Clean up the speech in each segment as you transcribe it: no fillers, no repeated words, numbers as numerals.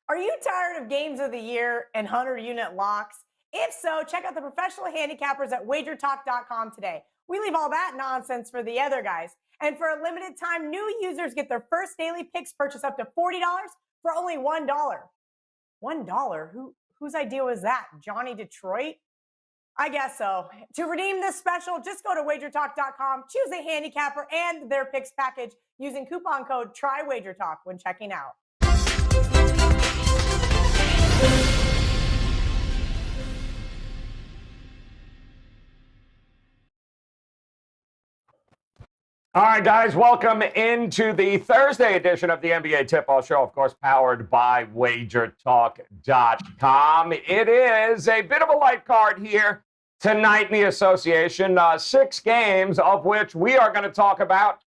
Are you tired of games of the year and 100-unit locks? If so, check out the professional handicappers at WagerTalk.com today. We leave all that nonsense for the other guys. And for a limited time, new users get their first daily picks purchase up to $40 for only $1. $1? Whose idea was that? Johnny Detroit? I guess so. To redeem this special, just go to WagerTalk.com, choose a handicapper and their picks package using coupon code TRYWagerTalk when checking out. All right, guys, welcome into the Thursday edition of the NBA Tip-Off Show, of course, powered by WagerTalk.com. It is a bit of a light card here tonight in the association. 6 games, of which we are going to talk about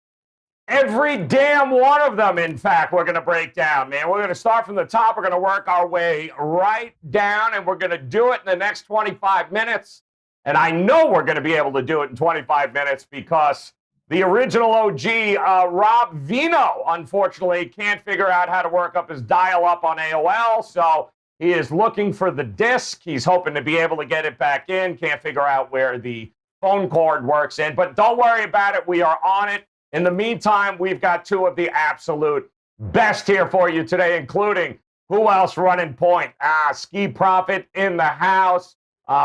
every damn one of them, in fact, we're going to break down, man. We're going to start from the top. We're going to work our way right down, and we're going to do it in the next 25 minutes. And I know we're going to be able to do it in 25 minutes because the original OG, Rob Vino, unfortunately, can't figure out how to work up his dial-up on AOL, so he is looking for the disc. He's hoping to be able to get it back in. Can't figure out where the phone cord works in, but don't worry about it. We are on it. In the meantime, we've got 2 of the absolute best here for you today, including who else running point? Ski Profit in the house.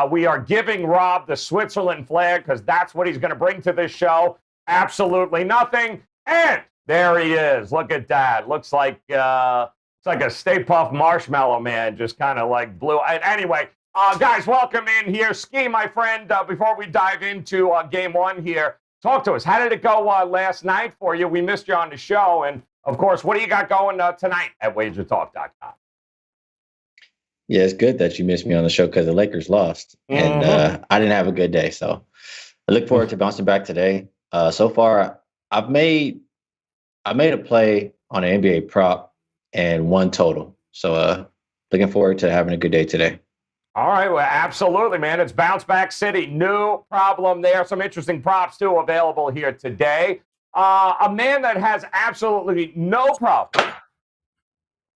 We are giving Rob the Switzerland flag because that's what he's going to bring to this show. Absolutely nothing. And there he is. Look at that. Looks like it's like a Stay Puft Marshmallow Man, just kind of like blue. Anyway, guys, welcome in here. Ski, my friend, before we dive into game 1 here, talk to us. How did it go last night for you? We missed you on the show. And, of course, what do you got going tonight at WagerTalk.com? Yeah, it's good that you missed me on the show because the Lakers lost. And I didn't have a good day. So I look forward to bouncing back today. So far, I've made a play on an NBA prop and 1 total. So looking forward to having a good day today. All right, well, absolutely, man. It's Bounce Back City. No problem there. Some interesting props, too, available here today. A man that has absolutely no problem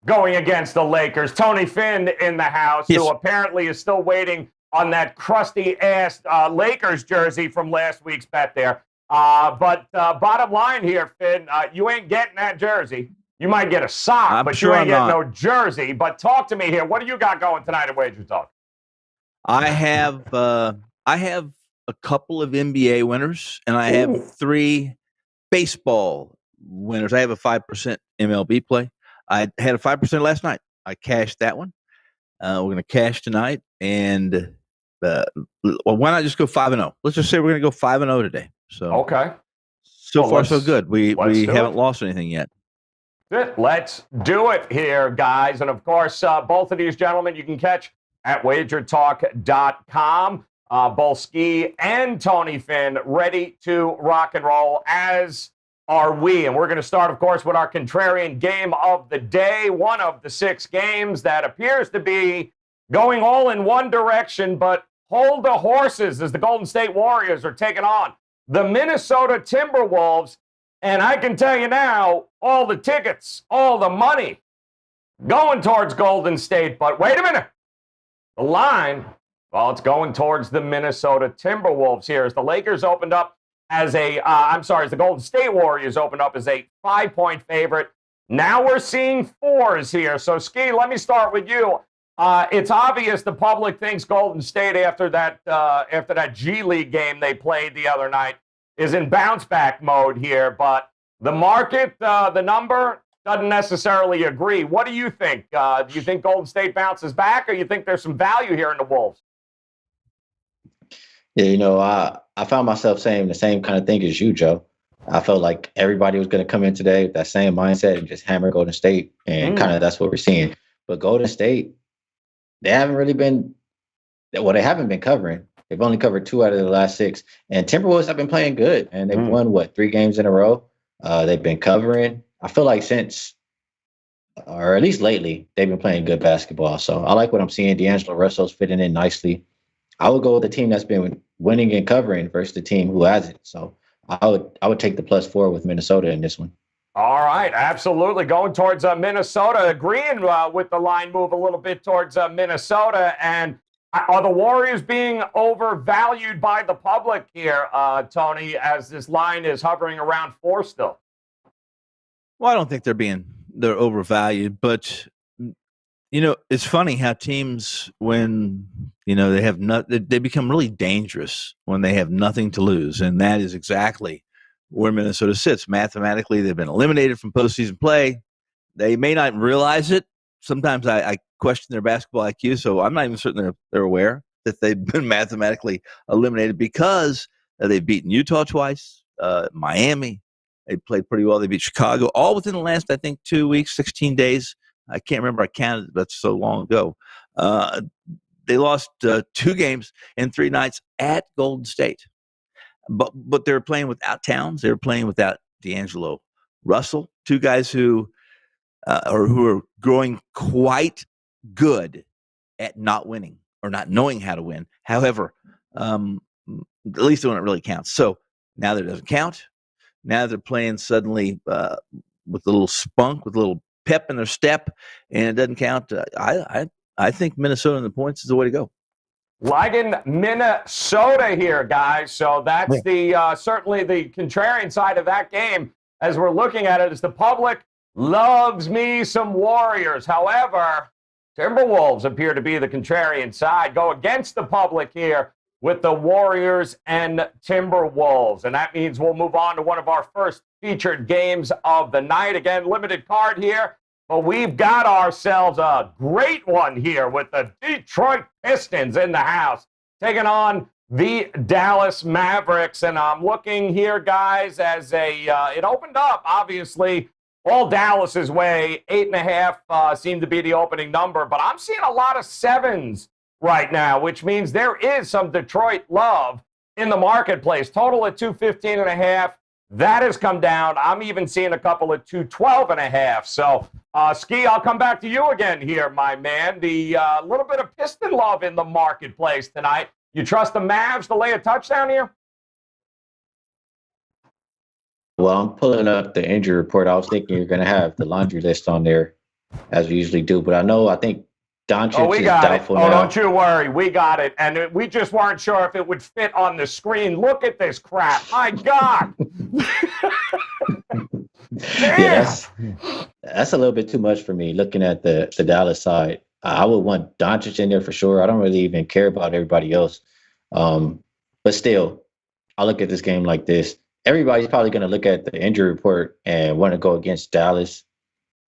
going against the Lakers, Tony Finn in the house, yes, who apparently is still waiting on that crusty-ass Lakers jersey from last week's bet there. But bottom line here, Finn, you ain't getting that jersey. You might get a sock, but you ain't getting no jersey. But talk to me here. What do you got going tonight at Wager Talk? I have a couple of NBA winners, and I have 3 baseball winners. I have a 5% MLB play. I had a 5% last night. I cashed that one. We're going to cash tonight, and well, why not just go 5-0? Let's just say we're going to go 5-0 today. So okay. So far, so good. We haven't lost anything yet. Let's do it here, guys. And, of course, both of these gentlemen you can catch at WagerTalk.com. Both Ski and Tony Finn ready to rock and roll, as are we. And we're going to start, of course, with our contrarian game of the day, one of the 6 games that appears to be going all in one direction, but hold the horses as the Golden State Warriors are taking on the Minnesota Timberwolves. And I can tell you now, all the tickets, all the money going towards Golden State. But wait a minute. The line, well, it's going towards the Minnesota Timberwolves here as the Lakers opened up as as the Golden State Warriors opened up as a 5-point favorite. Now we're seeing 4s here. So, Ski, let me start with you. It's obvious the public thinks Golden State after that G League game they played the other night is in bounce back mode here, but the market, the number doesn't necessarily agree. What do you think? Do you think Golden State bounces back, or you think there's some value here in the Wolves? Yeah, I found myself saying the same kind of thing as you, Joe. I felt like everybody was going to come in today with that same mindset and just hammer Golden State, and kind of that's what we're seeing. But Golden State, they haven't been covering. They've only covered 2 out of the last 6. And Timberwolves have been playing good, and they've won, 3 games in a row? They've been covering. I feel like since, or at least lately, they've been playing good basketball. So I like what I'm seeing. D'Angelo Russell's fitting in nicely. I would go with the team that's been winning and covering versus the team who hasn't. So I would take the +4 with Minnesota in this one. All right, absolutely. Going towards Minnesota, agreeing with the line move a little bit towards Minnesota. And are the Warriors being overvalued by the public here, Tony, as this line is hovering around 4 still? Well, I don't think they're overvalued, but it's funny how teams, when they become really dangerous when they have nothing to lose, and that is exactly where Minnesota sits. Mathematically, they've been eliminated from postseason play. They may not realize it. Sometimes I question their basketball IQ, so I'm not even certain they're aware that they've been mathematically eliminated, because they've beaten Utah twice, Miami. They played pretty well. They beat Chicago, all within the last, I think, 2 weeks, 16 days. I can't remember. I counted. That's so long ago. They lost 2 games in 3 nights at Golden State. But they were playing without Towns. They were playing without D'Angelo Russell, 2 guys who are growing quite good at not winning or not knowing how to win. However, at least when it really counts. So now that it doesn't count. Now they're playing suddenly with a little spunk, with a little pep in their step, and it doesn't count. I think Minnesota in the points is the way to go. Liking Minnesota here, guys. So that's the certainly the contrarian side of that game as we're looking at it, is the public loves me some Warriors. However, Timberwolves appear to be the contrarian side. Go against the public here with the Warriors and Timberwolves. And that means we'll move on to one of our first featured games of the night. Again, limited card here. But we've got ourselves a great one here with the Detroit Pistons in the house, taking on the Dallas Mavericks. And I'm looking here, guys, as it opened up, obviously, all Dallas's way. 8.5 seemed to be the opening number. But I'm seeing a lot of 7s right now, which means there is some Detroit love in the marketplace. Total at 215.5. That has come down. I'm even seeing a couple at 212.5. So, Ski, I'll come back to you again here, my man. The little bit of Piston love in the marketplace tonight. You trust the Mavs to lay a touchdown here? Well, I'm pulling up the injury report. I was thinking you're going to have the laundry list on there, as we usually do. But I think Doncic is doubtful now. Don't you worry. We got it. And we just weren't sure if it would fit on the screen. Look at this crap. My God. Yeah, that's a little bit too much for me, looking at the Dallas side. I would want Doncic in there for sure. I don't really even care about everybody else. But still, I look at this game like this. Everybody's probably going to look at the injury report and want to go against Dallas.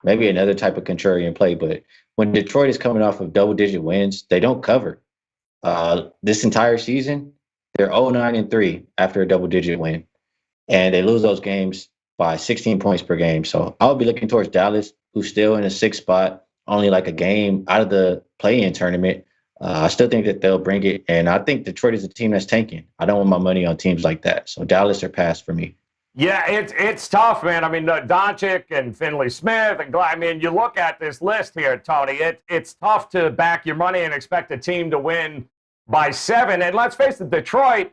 Maybe another type of contrarian play, but when Detroit is coming off of double-digit wins, they don't cover. This entire season, they're 0-9-3 after a double-digit win, and they lose those games by 16 points per game. So I'll be looking towards Dallas, who's still in a 6th spot, only like a game out of the play-in tournament. I still think that they'll bring it, and I think Detroit is a team that's tanking. I don't want my money on teams like that. So Dallas are pass for me. Yeah, it's tough, man. I mean, Doncic and Finley Smith, and I mean, you look at this list here, Tony. It's tough to back your money and expect a team to win by 7. And let's face it, Detroit,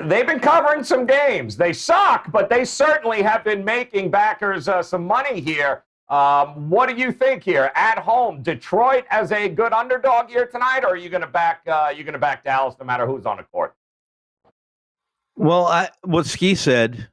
they've been covering some games. They suck, but they certainly have been making backers some money here. What do you think here at home? Detroit as a good underdog here tonight, or are you going to back Dallas no matter who's on the court? Well, what Ski said.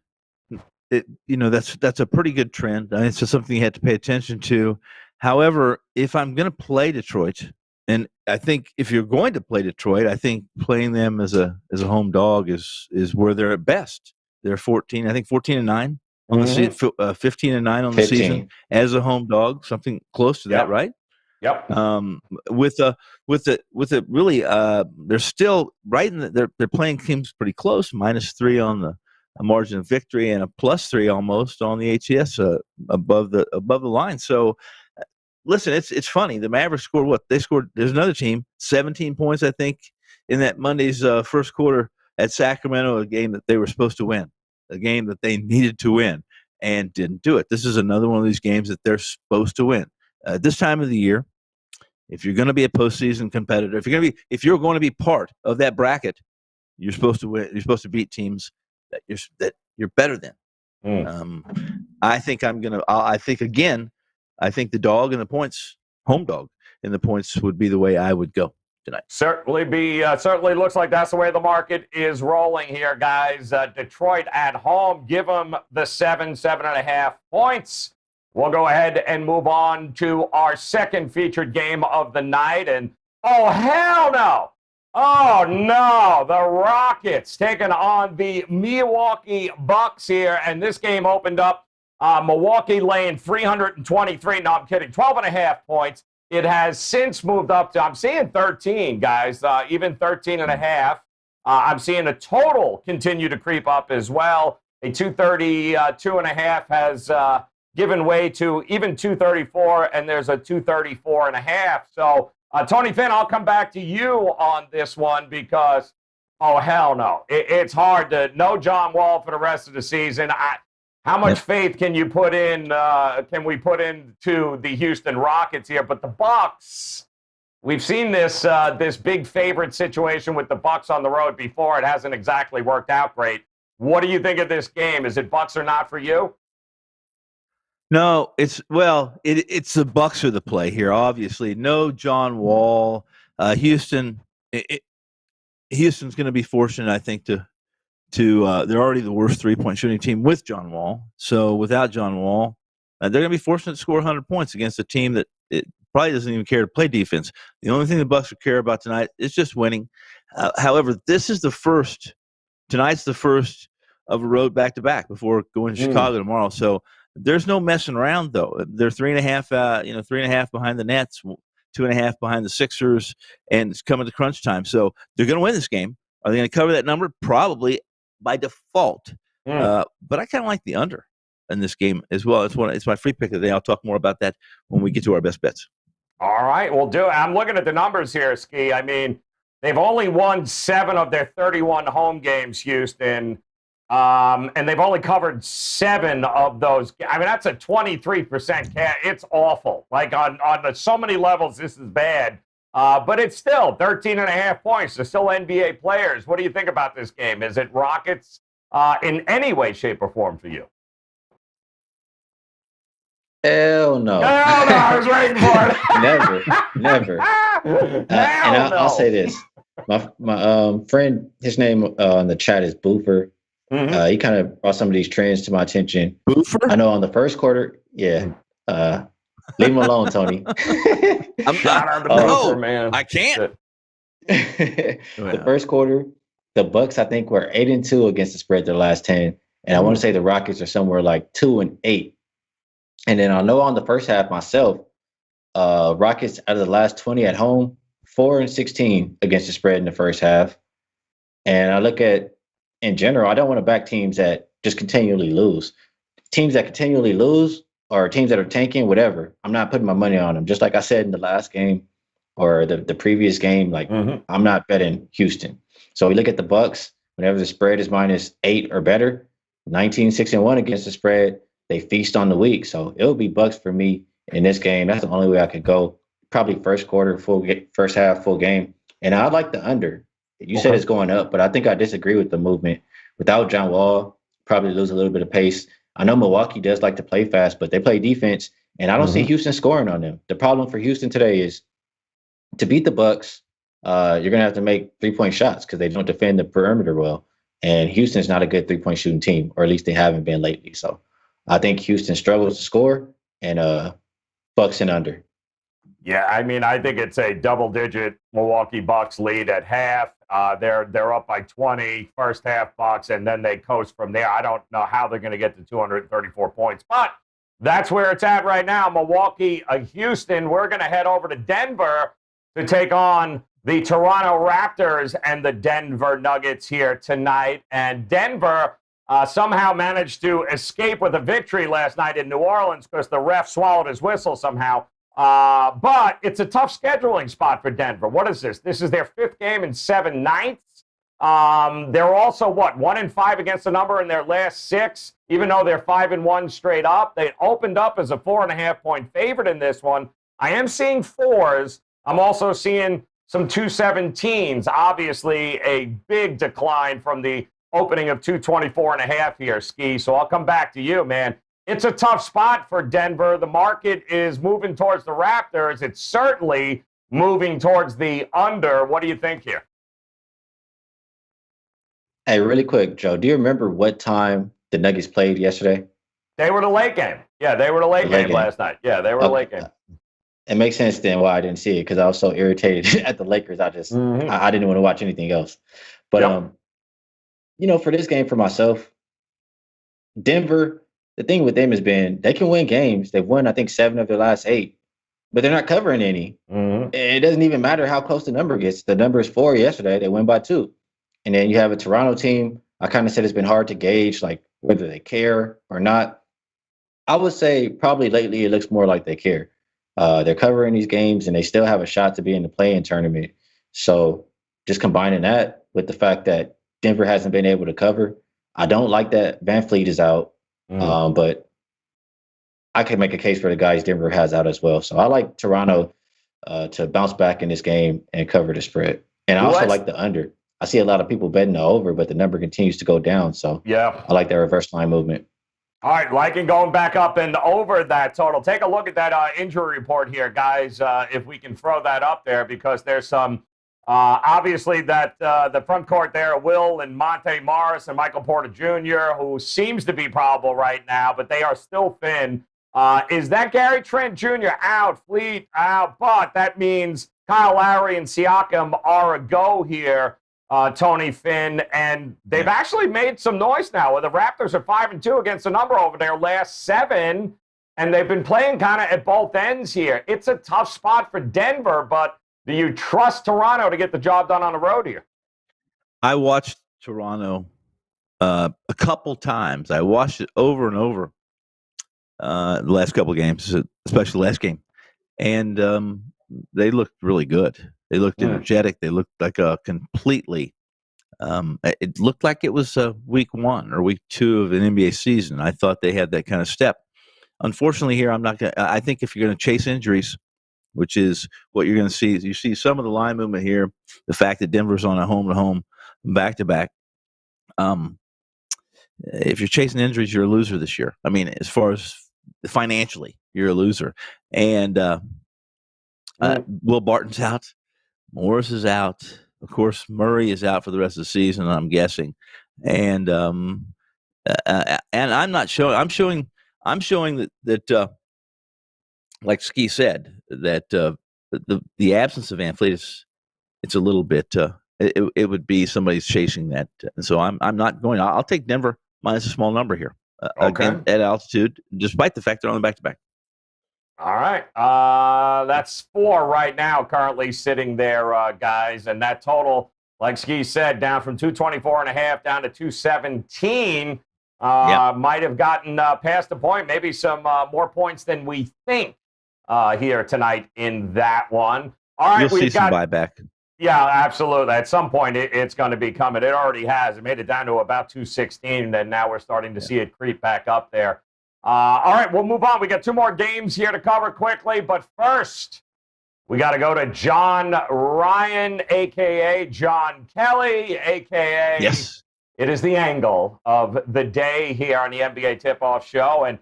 That's a pretty good trend. I mean, it's just something you have to pay attention to. However, if I'm going to play Detroit, and I think if you're going to play Detroit, I think playing them as a home dog is where they're at best. They're 14-9 on the season, 15-9 on the season as a home dog, something close to that, right? Yep. With a really, they're still right in they're playing teams pretty close, -3 on the a margin of victory and a +3 almost on the ATS above the line. So listen, it's funny. The Mavericks scored what? They scored, there's another team, 17 points, I think, in that Monday's first quarter at Sacramento, a game that they were supposed to win, a game that they needed to win and didn't do it. This is another one of these games that they're supposed to win. This time of the year, if you're going to be a postseason competitor, if you're going to be part of that bracket, you're supposed to win. You're supposed to beat teams that you're better than. I think I think the dog and the points, home dog and the points would be the way I would go tonight. Certainly looks like that's the way the market is rolling here, guys. Detroit at home, give them the 7.5 points. We'll go ahead and move on to our second featured game of the night. And oh, hell no. Oh, no. The Rockets taking on the Milwaukee Bucks here. And this game opened up Milwaukee laying 323. No, I'm kidding. 12.5 points. It has since moved up to, I'm seeing 13, guys, even 13.5. I'm seeing a total continue to creep up as well. A 232.5 has given way to even 234, and there's a 234.5. So, Tony Finn, I'll come back to you on this one because, oh, hell no. It's hard to know John Wall for the rest of the season. How much faith can you put in? Can we put into the Houston Rockets here? But the Bucks, we've seen this big favorite situation with the Bucks on the road before. It hasn't exactly worked out great. What do you think of this game? Is it Bucks or not for you? No, it's the Bucks are the play here. Obviously, no John Wall. Houston, Houston's going to be fortunate, I think, to they're already the worst 3-point shooting team with John Wall. So without John Wall, they're going to be fortunate to score 100 points against a team that it probably doesn't even care to play defense. The only thing the Bucks will care about tonight is just winning. However, tonight's the first of a road back-to-back before going to Chicago tomorrow. So there's no messing around, though. They're 3.5 behind the Nets, 2.5 behind the Sixers, and it's coming to crunch time. So they're going to win this game. Are they going to cover that number? Probably by default. But I kind of like the under in this game as well. It's my free pick of the day. I'll talk more about that when we get to our best bets. All right, we'll do it. I'm looking at the numbers here, Ski. I mean, they've only won 7 of their 31 home games, Houston. And they've only covered 7 of those. I mean, that's a 23%. It's awful. Like on so many levels, this is bad. But it's still 13.5 points. They're still NBA players. What do you think about this game? Is it Rockets in any way, shape, or form for you? Hell no. Hell no, I was waiting for it. Never. I'll say this. My friend, his name on the chat is Boofer. He kind of brought some of these trends to my attention. Boofer? I know on the first quarter, leave him alone, Tony. I'm not on the Boofer, man. I can't. The first quarter, the Bucks, I think, were 8-2 against the spread their last 10. And I want to say the Rockets are somewhere like 2-8. And then I know on the first half myself, Rockets out of the last 20 at home, 4-16 against the spread in the first half. And I look at, in general, I don't want to back teams that just continually lose. Teams that continually lose or teams that are tanking, whatever, I'm not putting my money on them. Just like I said in the last game or the previous game, I'm not betting Houston. So we look at the Bucks, whenever the spread is -8 or better, 19-6-1 against the spread, they feast on the week. So it'll be Bucks for me in this game. That's the only way I could go. Probably first quarter, first half, full game. And I like the under. You said it's going up, but I think I disagree with the movement. Without John Wall, probably lose a little bit of pace. I know Milwaukee does like to play fast, but they play defense, and I don't see Houston scoring on them. The problem for Houston today is to beat the Bucks, you're going to have to make 3-point shots because they don't defend the perimeter well. And Houston's not a good 3-point shooting team, or at least they haven't been lately. So I think Houston struggles to score, and Bucks and under. Yeah, I mean, I think it's a double-digit Milwaukee Bucks lead at half. They're up by 20 first half Bucks, and then they coast from there. I don't know how they're going to get to 234 points, but that's where it's at right now. Milwaukee, Houston. We're going to head over to Denver to take on the Toronto Raptors and the Denver Nuggets here tonight. And Denver somehow managed to escape with a victory last night in New Orleans because the ref swallowed his whistle somehow. But it's a tough scheduling spot for Denver. What is this? This is their 5th game in 7 nights. They're also, 1-5 against the number in their last 6, even though they're 5-1 straight up. They opened up as a 4.5-point favorite in this one. I am seeing 4s. I'm also seeing some 217s. Obviously, a big decline from the opening of 224.5 here, Ski. So I'll come back to you, man. it's a tough spot for Denver. The market is moving towards the Raptors. It's certainly moving towards the under. What do you think here? Hey, really quick, Joe, do you remember what time the Nuggets played yesterday? They were the late game. Yeah, they were the late game last night. Yeah, they were the late game. It makes sense then why I didn't see it, because I was so irritated at the Lakers. I didn't want to watch anything else. But for this game for myself, Denver, the thing with them has been they can win games. They've won, I think, 7 of their last 8, but they're not covering any. It doesn't even matter how close the number gets. The number is 4 yesterday. They win by 2. And then you have a Toronto team. I kind of said it's been hard to gauge like whether they care or not. I would say probably lately it looks more like they care. They're covering these games and they still have a shot to be in the play-in tournament. So just combining that with the fact that Denver hasn't been able to cover, I don't like that VanVleet is out, but I can make a case for the guys Denver has out as well. So I like Toronto to bounce back in this game and cover the spread. And I also like the under. I see a lot of people betting the over, but the number continues to go down. So I like that reverse line movement. All right, liking going back up and over that total. Take a look at that injury report here, guys, if we can throw that up there, because there's some, obviously, that the front court there, Will and Monte Morris and Michael Porter Jr., who seems to be probable right now, but they are still thin. Is that Gary Trent Jr. out, Fleet out, but that means Kyle Lowry and Siakam are a go here. Tony Finn, and they've actually made some noise now. Where the Raptors are 5-2 against the number over their last 7, and they've been playing kind of at both ends here. It's a tough spot for Denver, but do you trust Toronto to get the job done on the road here? I watched Toronto a couple times. I watched it over and over the last couple of games, especially the last game, and they looked really good. They looked energetic. They looked like a completely. It looked like it was week 1 or week 2 of an NBA season. I thought they had that kind of step. Unfortunately, here I'm not going. I think if you're going to chase injuries, which is what you're going to see, you see some of the line movement here. The fact that Denver's on a home-to-home, back-to-back. If you're chasing injuries, you're a loser this year. I mean, as far as financially, you're a loser. And Will Barton's out. Morris is out. Of course, Murray is out for the rest of the season, I'm guessing. And I'm not showing. I'm showing that like Ski said, that the absence of VanVleet is it's a little bit. It would be somebody's chasing that, and so I'm not going. I'll take Denver minus a small number here. Again, at altitude, despite the fact they're on the back-to-back. All right. That's 4 right now, currently sitting there, guys. And that total, like Ski said, down from 224.5 down to 217. Might have gotten past the point, maybe some more points than we think here tonight in that one. All right. You'll see some buyback. Yeah, absolutely. At some point, it's going to be coming. It already has. It made it down to about 216, and now we're starting to see it creep back up there. All right, we'll move on. We got 2 more games here to cover quickly, but first, we got to go to John Ryan, a.k.a. John Kelly, a.k.a. Yes. It is the angle of the day here on the NBA Tip-Off Show, and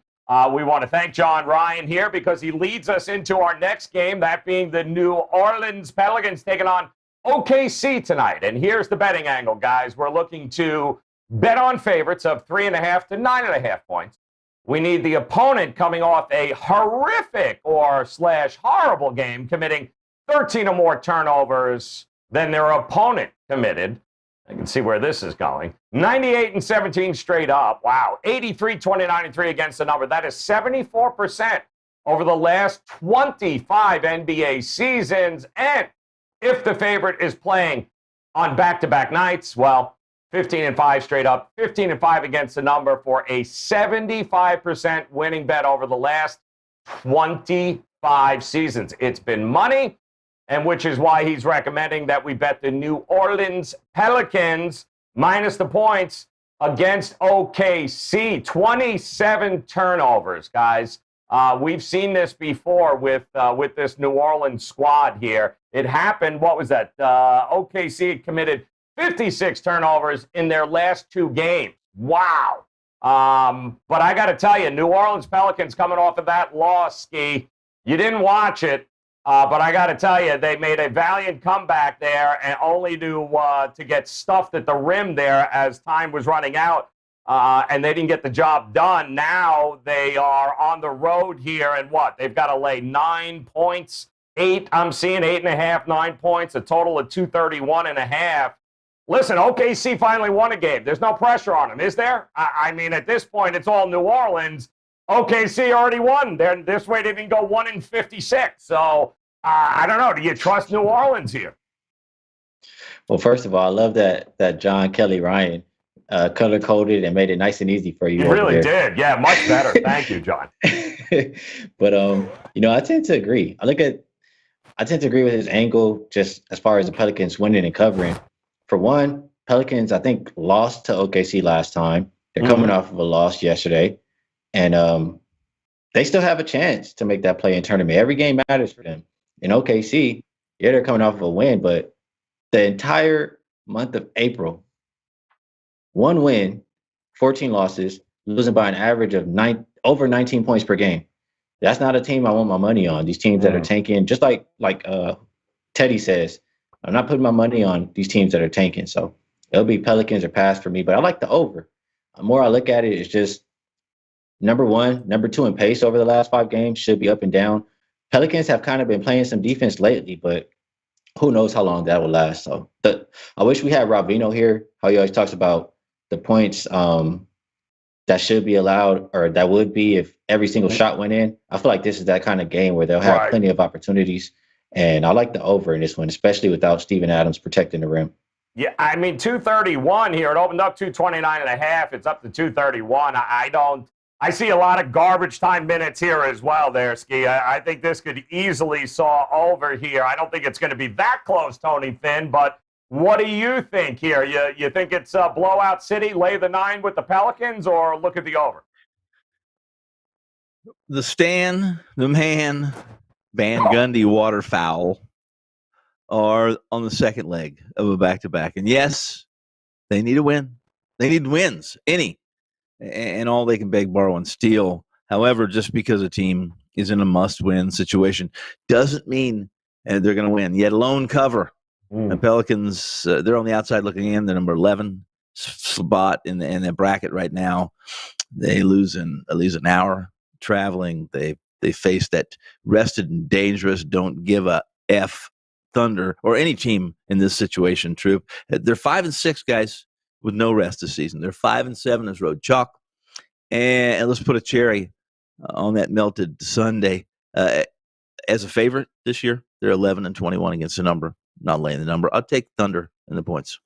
we want to thank John Ryan here because he leads us into our next game, that being the New Orleans Pelicans taking on OKC tonight. And here's the betting angle, guys. We're looking to bet on favorites of 3.5 to 9.5 points. We need the opponent coming off a horrific or / horrible game, committing 13 or more turnovers than their opponent committed. I can see where this is going. 98-17 straight up. Wow. 83-29-3 against the number. That is 74% over the last 25 NBA seasons. And if the favorite is playing on back-to-back nights, well, 15-5 straight up, 15-5 against the number for a 75% winning bet over the last 25 seasons. It's been money, and which is why he's recommending that we bet the New Orleans Pelicans minus the points against OKC. 27 turnovers, guys. We've seen this before with this New Orleans squad here. It happened, what was that? OKC committed 56 turnovers in their last 2 games. Wow. But I got to tell you, New Orleans Pelicans coming off of that loss, Ski. You didn't watch it, but I got to tell you, they made a valiant comeback there, and only to get stuffed at the rim there as time was running out, and they didn't get the job done. Now they are on the road here, and what? They've got to lay 9 points. I'm seeing 8.5, 9 points, a total of 231.5. Listen, OKC finally won a game. There's no pressure on them, is there? I mean, at this point, it's all New Orleans. OKC already won. This way they didn't go 1-56. So, I don't know. Do you trust New Orleans here? Well, first of all, I love that John Kelly Ryan color-coded and made it nice and easy for you. He really did. Yeah, much better. Thank you, John. But, I tend to agree. I tend to agree with his angle just as far as the Pelicans winning and covering. For one, Pelicans, I think, lost to OKC last time. They're coming off of a loss yesterday. And they still have a chance to make that play in tournament. Every game matters for them. In OKC, yeah, they're coming off of a win, but the entire month of April, 1 win, 14 losses, losing by an average of over 19 points per game. That's not a team I want my money on. These teams that are tanking, just like Teddy says, I'm not putting my money on these teams that are tanking. So it'll be Pelicans or pass for me, but I like the over. The more I look at it, it's just number 1, number 2 in pace over the last 5 games, should be up and down. Pelicans have kind of been playing some defense lately, but who knows how long that will last. So I wish we had Ravino here, how he always talks about the points that should be allowed, or that would be if every single shot went in. I feel like this is that kind of game where they'll have plenty of opportunities. And I like the over in this one, especially without Steven Adams protecting the rim. Yeah, I mean, 231 here. It opened up 229.5. It's up to 231. I see a lot of garbage time minutes here as well there, Ski. I think this could easily saw over here. I don't think it's going to be that close, Tony Finn, but what do you think here? You think it's a blowout city, lay the 9 with the Pelicans, or look at the over? The Stan, the man, Van Gundy waterfowl are on the second leg of a back-to-back. And yes, they need a win. They need wins, any. And all they can beg, borrow, and steal. However, just because a team is in a must-win situation doesn't mean they're going to win, yet alone cover. The Pelicans, they're on the outside looking in. They're number 11 spot in the bracket right now. They lose an hour traveling. They face that rested and dangerous, don't give a F Thunder, or any team in this situation, Troop. They're 5-6, guys, with no rest this season. They're 5-7 as road chalk. And let's put a cherry on that melted sundae. As a favorite this year, they're 11-21 against the number. Not laying the number. I'll take Thunder in the points.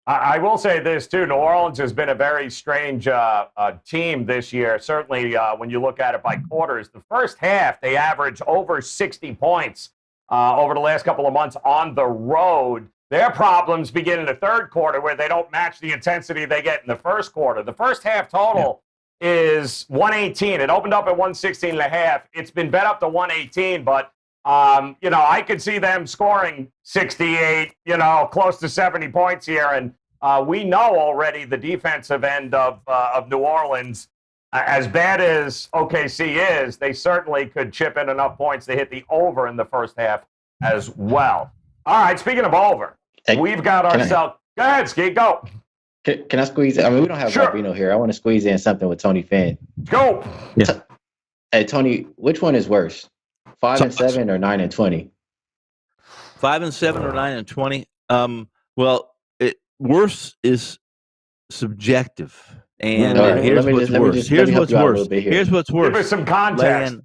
I will say this, too. New Orleans has been a very strange team this year. Certainly, when you look at it by quarters, the first half, they average over 60 points over the last couple of months on the road. Their problems begin in the third quarter, where they don't match the intensity they get in the first quarter. The first half total is 118. It opened up at 116.5. It's been bet up to 118, but I could see them scoring 68, close to 70 points here. And we know already the defensive end of New Orleans, as bad as OKC is, they certainly could chip in enough points to hit the over in the first half as well. All right, speaking of over, we've got ourselves. Go ahead, Ski, go. Can I squeeze? I mean, we don't have Ravino here. I want to squeeze in something with Tony Finn. Go. Yeah. Hey, Tony, which one is worse? 5-7 or 9-20? 5-7 or 9-20. Well, worse is subjective, and here's what's worse. Here's what's worse. Give us some context.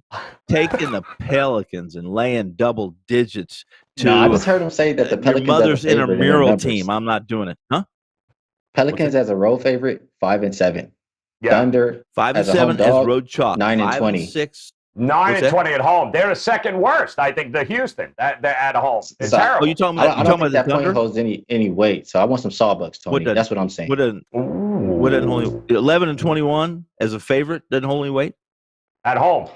Taking the Pelicans and laying double digits to. No, I just heard him say that the Pelicans your mother's intramural team. I'm not doing it, huh? Pelicans as a road favorite, 5-7. Yeah. Thunder 5-7 as road chalk. 9-20. 9-20 at home. They're the second worst, I think, to Houston. They're at home. It's terrible. Oh, you talking about? I don't think that point holds any weight. So I want some Sawbucks, Tony. That's what I'm saying. What doesn't hold 11-21 as a favorite doesn't hold any weight at home.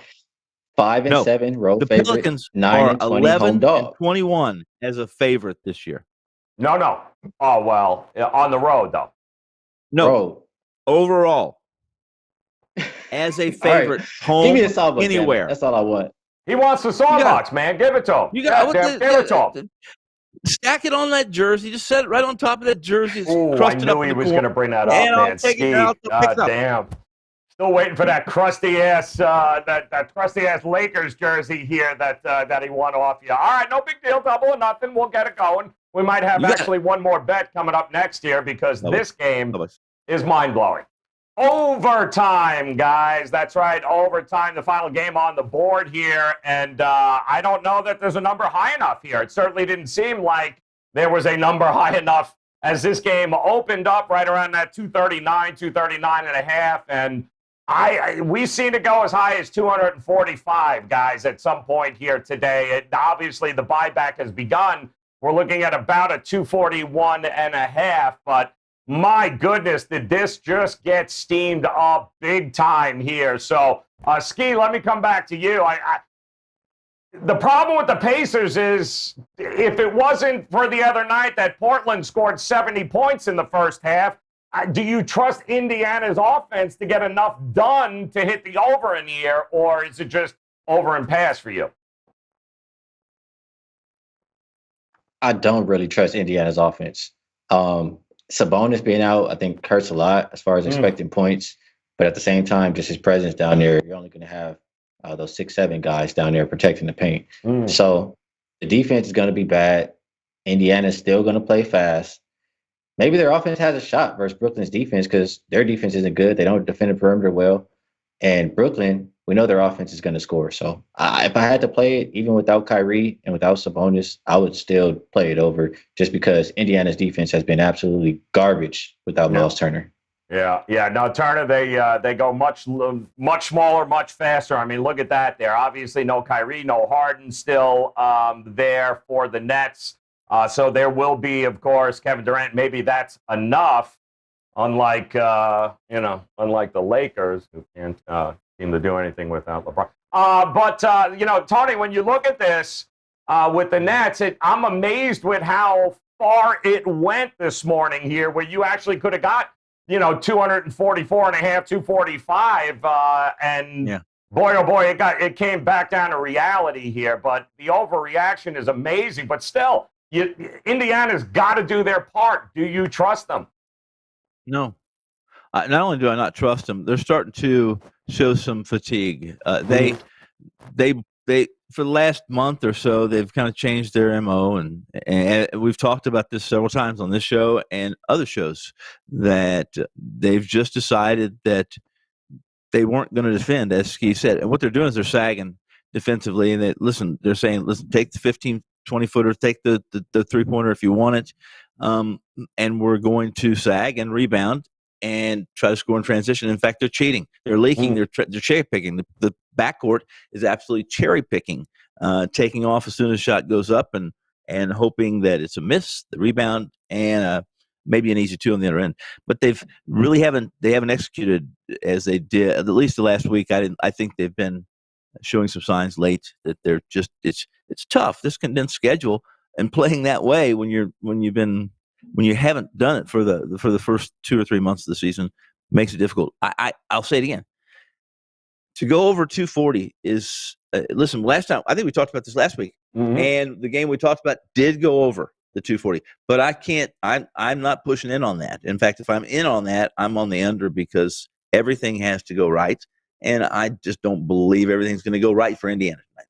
5-7 road the favorite. Pelicans 9-20 home dog. 11-21 as a favorite this year. No. Oh well, on the road though. No, Road. overall. as a favorite home Give me a sawbuck anywhere. That's all I want. He wants the sawbucks, man. Give it to him. You got give it to him. Stack it on that jersey. Just set it right on top of that jersey. Ooh, I knew he was going to bring that up, man. I'll take it out. God damn. Still waiting for that crusty ass, that crusty ass Lakers jersey here that he won off you. All right, no big deal, double or nothing. We'll get it going. We might have actually one more bet coming up next year because this game is mind blowing. Overtime, guys. That's right, overtime. The final game on the board here, and I don't know that there's a number high enough here. It certainly didn't seem like there was a number high enough as this game opened up right around that 239 and a half, and we've seen it go as high as 245, guys, at some point here today. Obviously, the buyback has begun. We're looking at about a 241 and a half, but my goodness, did this just get steamed up big time here. So, Ski, let me come back to you. The problem with the Pacers is if it wasn't for the other night that Portland scored 70 points in the first half, do you trust Indiana's offense to get enough done to hit the over in the air, or is it just over and pass for you? I don't really trust Indiana's offense. Sabonis being out, I think, hurts a lot as far as expecting points. But at the same time, just his presence down there, you're only going to have those 6'7" guys down there protecting the paint. So the defense is going to be bad. Indiana's still going to play fast. Maybe their offense has a shot versus Brooklyn's defense because their defense isn't good. They don't defend the perimeter well. And Brooklyn, we know their offense is going to score. So if I had to play it, even without Kyrie and without Sabonis, I would still play it over just because Indiana's defense has been absolutely garbage without Miles Turner. Yeah. No, Turner, they go much smaller, much faster. I mean, look at that there. Obviously, no Kyrie, no Harden still there for the Nets. So there will be, of course, Kevin Durant. Maybe that's enough, unlike the Lakers, who can't seem to do anything without LeBron. But Tony, when you look at this with the Nets, I'm amazed with how far it went this morning here, where you actually could have got 244 and a half, 245, boy, oh boy, it came back down to reality here. But the overreaction is amazing. But still, Indiana's got to do their part. Do you trust them? No. Not only do I not trust them, they're starting to show some fatigue. They for the last month or so, they've kind of changed their MO, and we've talked about this several times on this show and other shows that they've just decided that they weren't going to defend, as Ski said. And what they're doing is they're sagging defensively, and they're saying, listen, take the 15, 20-footer, take the three-pointer if you want it, and we're going to sag and rebound and try to score in transition. In fact, they're cheating. They're leaking. They're cherry-picking. The backcourt is absolutely cherry-picking, taking off as soon as the shot goes up and hoping that it's a miss, the rebound, and maybe an easy two on the other end. But they haven't executed as they did, at least the last week. I think they've been showing some signs late that they're just it's tough, this condensed schedule, and playing that way when you haven't done it for the first 2 or 3 months of the season makes it difficult. I'll say it again. To go over 240 is listen. Last time I think we talked about this last week, and the game we talked about did go over the 240. But I can't. I'm not pushing in on that. In fact, if I'm in on that, I'm on the under because everything has to go right, and I just don't believe everything's going to go right for Indiana tonight.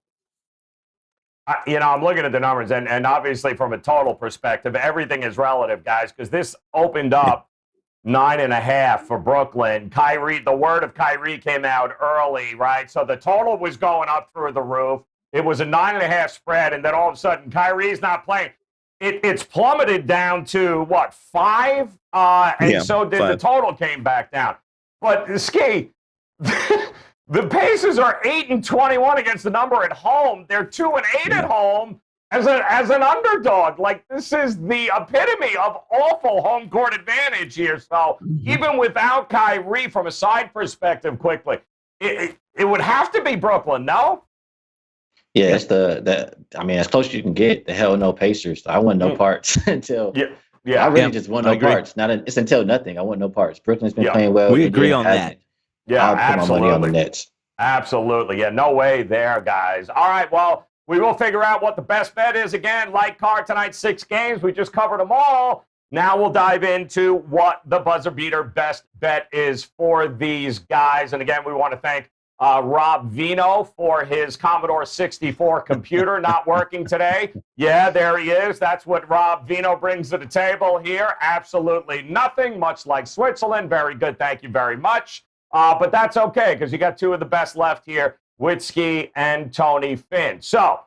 I'm looking at the numbers, and obviously from a total perspective, everything is relative, guys, because this opened up 9.5 for Brooklyn. Kyrie, the word of Kyrie came out early, right? So the total was going up through the roof. It was a 9.5 spread, and then all of a sudden, Kyrie's not playing. It's plummeted down to, 5? So did 5. The total came back down. But, Ski, the Pacers are 8-21 against the number at home. They're 2-8 at home as an underdog. Like, this is the epitome of awful home court advantage here. So even without Kyrie, from a side perspective, quickly, it would have to be Brooklyn, no? Yeah, it's as close as you can get. The hell no Pacers. I want no parts until. I really just want no parts. It's until nothing. I want no parts. Brooklyn's been playing well. We agree on that. Yeah, I'll put my money on the absolutely. Nets. Absolutely. Yeah, no way there, guys. All right, well, we will figure out what the best bet is. Again, light card tonight, 6 games. We just covered them all. Now we'll dive into what the buzzer beater best bet is for these guys. And again, we want to thank Rob Vino for his Commodore 64 computer not working today. Yeah, there he is. That's what Rob Vino brings to the table here. Absolutely nothing, much like Switzerland. Very good. Thank you very much. But that's okay because you got 2 of the best left here with Ski and Tony Finn. So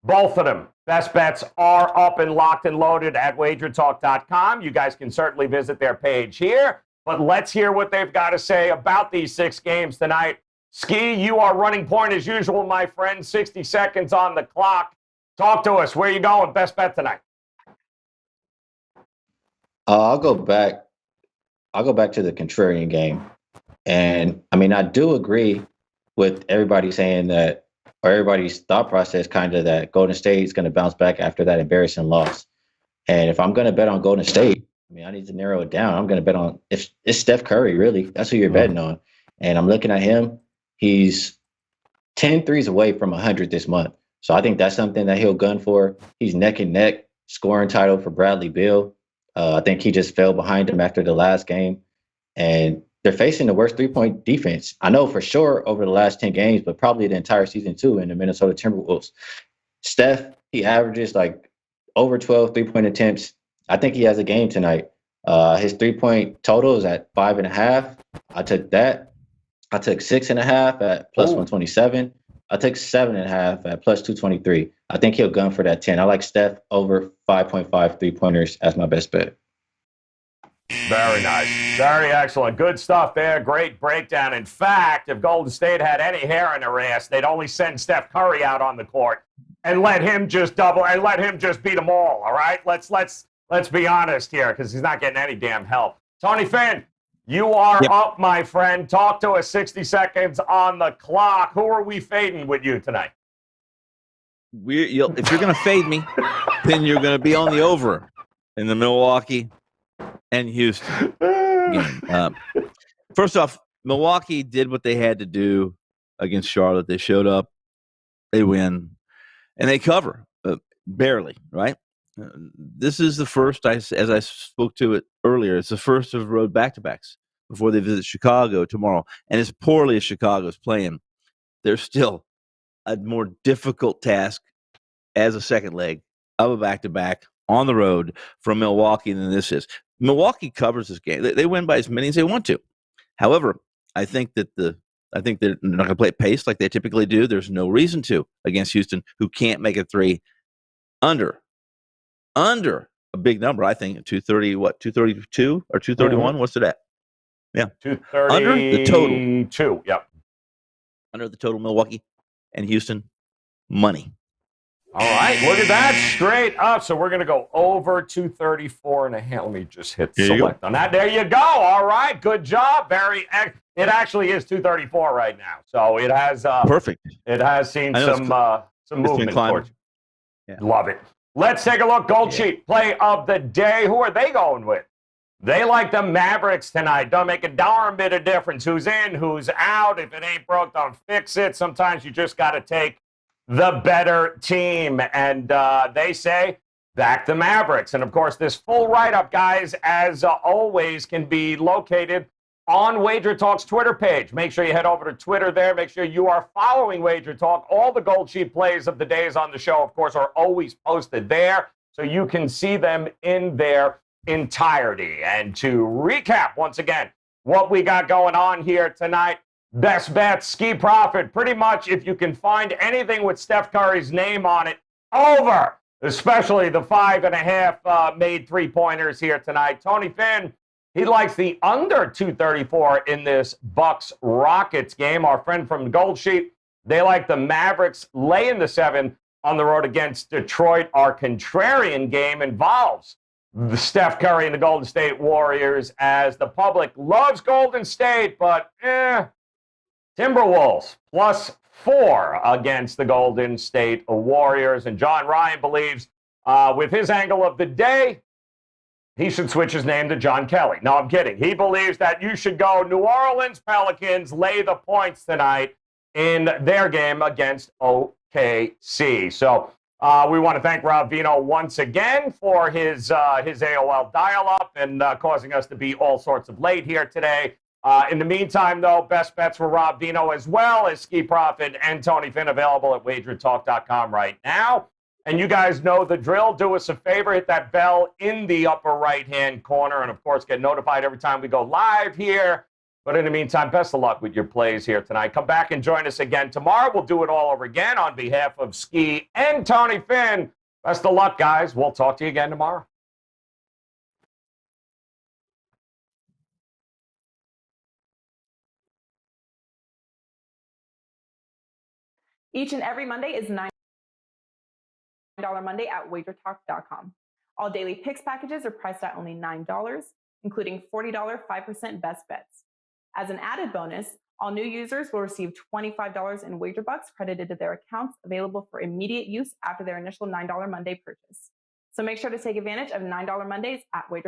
both of them, best bets are up and locked and loaded at WagerTalk.com. You guys can certainly visit their page here. But let's hear what they've got to say about these 6 games tonight. Ski, you are running point as usual, my friend. 60 seconds on the clock. Talk to us. Where are you going? Best bet tonight. I'll go back to the contrarian game. And I mean, I do agree with everybody saying that, or everybody's thought process kind of that Golden State is going to bounce back after that embarrassing loss. And if I'm going to bet on Golden State, I mean, I need to narrow it down. I'm going to bet on, if it's Steph Curry, really. That's who you're betting on. And I'm looking at him. He's 10 threes away from 100 this month. So I think that's something that he'll gun for. He's neck and neck scoring title for Bradley Beal. I think he just fell behind him after the last game. And they're facing the worst three-point defense. I know for sure over the last 10 games, but probably the entire season too in the Minnesota Timberwolves. Steph, he averages like over 12 three-point attempts. I think he has a game tonight. His three-point total is at 5.5. I took that. I took 6.5 at plus 127. I took 7.5 at plus 223. I think he'll gun for that 10. I like Steph over 5.5 three-pointers as my best bet. Very nice. Very excellent. Good stuff there. Great breakdown. In fact, if Golden State had any hair in their ass, they'd only send Steph Curry out on the court and let him just double and let him just beat them all right? Let's be honest here because he's not getting any damn help. Tony Finn, you are up, my friend. Talk to us. 60 seconds on the clock. Who are we fading with you tonight? If you're going to fade me, then you're going to be on the over in the Milwaukee and Houston game. First off, Milwaukee did what they had to do against Charlotte. They showed up, they win, and they cover, barely, right? This is the first, as I spoke to it earlier, it's the first of road back-to-backs before they visit Chicago tomorrow. And as poorly as Chicago's playing, there's still a more difficult task as a second leg of a back-to-back on the road from Milwaukee than this is. Milwaukee covers this game. They win by as many as they want to. However, I think they're not going to play it pace like they typically do. There's no reason to against Houston, who can't make a three under a big number. I think 230, 232 or 231. What's it at? Yeah, 230. Under the total. 2. Yep. Under the total, Milwaukee and Houston money. All right, look at that, straight up. So we're going to go over 234.5. Let me just hit select on that. There you go. All right, good job. It actually is 234 right now. So it has perfect. It has seen some movement towards you. Yeah. Love it. Let's take a look. Gold sheet play of the day. Who are they going with? They like the Mavericks tonight. Don't make a darn bit of difference who's in, who's out. If it ain't broke, don't fix it. Sometimes you just got to take the better team. And they say, back the Mavericks. And, of course, this full write-up, guys, as always, can be located on WagerTalk's Twitter page. Make sure you head over to Twitter there. Make sure you are following WagerTalk. All the Gold Sheet plays of the days on the show, of course, are always posted there, so you can see them in their entirety. And to recap, once again, what we got going on here tonight, best bets, ski profit, pretty much if you can find anything with Steph Curry's name on it, over, especially the 5.5 made three-pointers here tonight. Tony Finn, he likes the under 234 in this Bucks-Rockets game. Our friend from Gold Sheet, they like the Mavericks laying the 7 on the road against Detroit. Our contrarian game involves the Steph Curry and the Golden State Warriors, as the public loves Golden State, but Timberwolves +4 against the Golden State Warriors. And John Ryan believes, with his angle of the day, he should switch his name to John Kelly. No, I'm kidding. He believes that you should go New Orleans Pelicans, lay the points tonight in their game against OKC. So we want to thank Rob Vino once again for his AOL dial-up and causing us to be all sorts of late here today. In the meantime, though, best bets for Rob Vino as well as Ski Profit and Tony Finn available at WagerTalk.com right now. And you guys know the drill. Do us a favor, hit that bell in the upper right-hand corner, and, of course, get notified every time we go live here. But in the meantime, best of luck with your plays here tonight. Come back and join us again tomorrow. We'll do it all over again on behalf of Ski and Tony Finn. Best of luck, guys. We'll talk to you again tomorrow. Each and every Monday is $9 Monday at WagerTalk.com. All daily picks packages are priced at only $9, including $40 5% best bets. As an added bonus, all new users will receive $25 in WagerBucks credited to their accounts, available for immediate use after their initial $9 Monday purchase. So make sure to take advantage of $9 Mondays at WagerTalk.